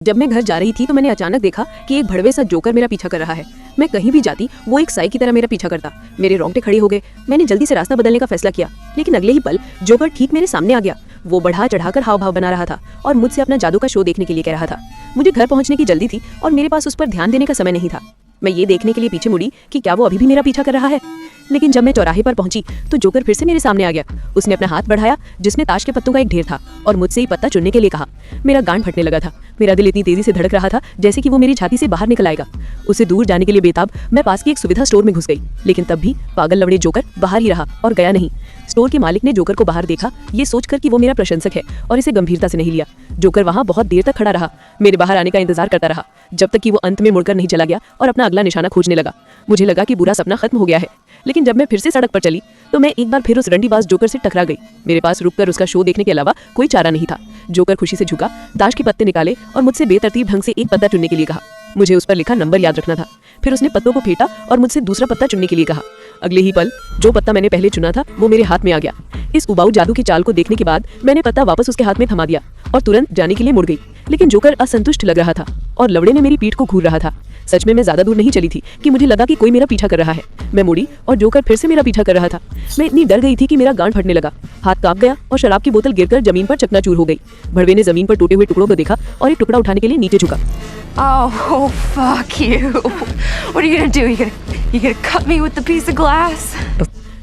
जब मैं घर जा रही थी तो मैंने अचानक देखा कि एक भड़वे सा जोकर मेरा पीछा कर रहा है। मैं कहीं भी जाती वो एक साई की तरह मेरा पीछा करता। मेरे रोंगटे खड़े हो गए। मैंने जल्दी से रास्ता बदलने का फैसला किया, लेकिन अगले ही पल जोकर ठीक मेरे सामने आ गया। वो बढ़ा चढ़ाकर हाव भाव बना रहा था और मुझसे अपना जादू का शो देखने के लिए कह रहा था। मुझे घर पहुंचने की जल्दी थी और मेरे पास उस पर ध्यान देने का समय नहीं था। मैं ये देखने के लिए पीछे मुड़ी कि क्या वो अभी भी मेरा पीछा कर रहा है। लेकिन जब मैं चौराहे पर पहुंची तो जोकर फिर से मेरे सामने आ गया। उसने अपना हाथ बढ़ाया जिसमें ताश के पत्तों का एक ढेर था और मुझसे ही पत्ता चुनने के लिए कहा। मेरा गांड फटने लगा था। मेरा दिल इतनी तेजी से धड़क रहा था जैसे कि वो मेरी छाती से बाहर निकल आएगा। उसे दूर जाने के लिए बेताब मैं पास की एक सुविधा स्टोर में घुस गई, लेकिन तब भी पागल लवड़े जोकर बाहर ही रहा और गया नहीं। स्टोर के मालिक ने जोकर को बाहर देखा, ये सोचकर कि वो मेरा प्रशंसक है, और इसे गंभीरता से नहीं लिया। जोकर वहां बहुत देर तक खड़ा रहा, मेरे बाहर आने का इंतजार करता रहा, जब तक कि वो अंत में मुड़कर नहीं चला गया और अपना अगला निशाना खोजने लगा। मुझे लगा कि बुरा सपना खत्म हो गया है, लेकिन जब मैं फिर से सड़क पर चली तो मैं एक बार फिर उस रंडीबाज जोकर से टकरा गई। मेरे पास रुककर उसका शो देखने के अलावा कोई चारा नहीं था। जोकर खुशी से झुका, ताश के पत्ते निकाले और मुझसे बेतरतीब ढंग से एक पत्ता चुनने के लिए कहा। मुझे उस पर लिखा नंबर याद रखना था। फिर उसने पत्तों को फेंटा और मुझसे दूसरा पत्ता चुनने के लिए कहा। अगले ही पल जो पत्ता मैंने पहले चुना था वो मेरे हाथ में आ गया। इस उबाऊ जादू की चाल को देखने के बाद मैंने पत्ता वापस उसके हाथ में थमा दिया और तुरंत जाने के लिए मुड़ गई। लेकिन जोकर असंतुष्ट लग रहा था और लवड़े ने मेरी पीठ को घूर रहा था। सच में मैं ज्यादा दूर नहीं चली थी कि मुझे लगा कि कोई मेरा पीछा कर रहा है। मैं मुड़ी और जोकर फिर से मेरा पीछा कर रहा था। मैं इतनी डर गई थी कि मेरा गांड फटने लगा। हाथ कांप गया और शराब की बोतल गिरकर जमीन पर चकनाचूर हो गई। भड़वे ने जमीन पर टूटे हुए टुकड़ों को देखा और एक टुकड़ा उठाने के लिए नीचे झुका। Oh, fuck you. What are you gonna do? You gonna cut me with the piece of glass?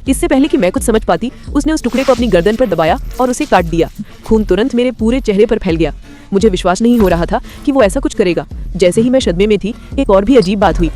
इससे पहले कि मैं कुछ समझ पाती, उसने उस टुकड़े को अपनी गर्दन पर दबाया और उसे काट दिया। खून तुरंत मेरे पूरे चेहरे पर फैल गया। मुझे विश्वास नहीं हो रहा था कि वो ऐसा कुछ करेगा। जैसे ही मैं सदमे में थी, एक और भी अजीब बात हुई।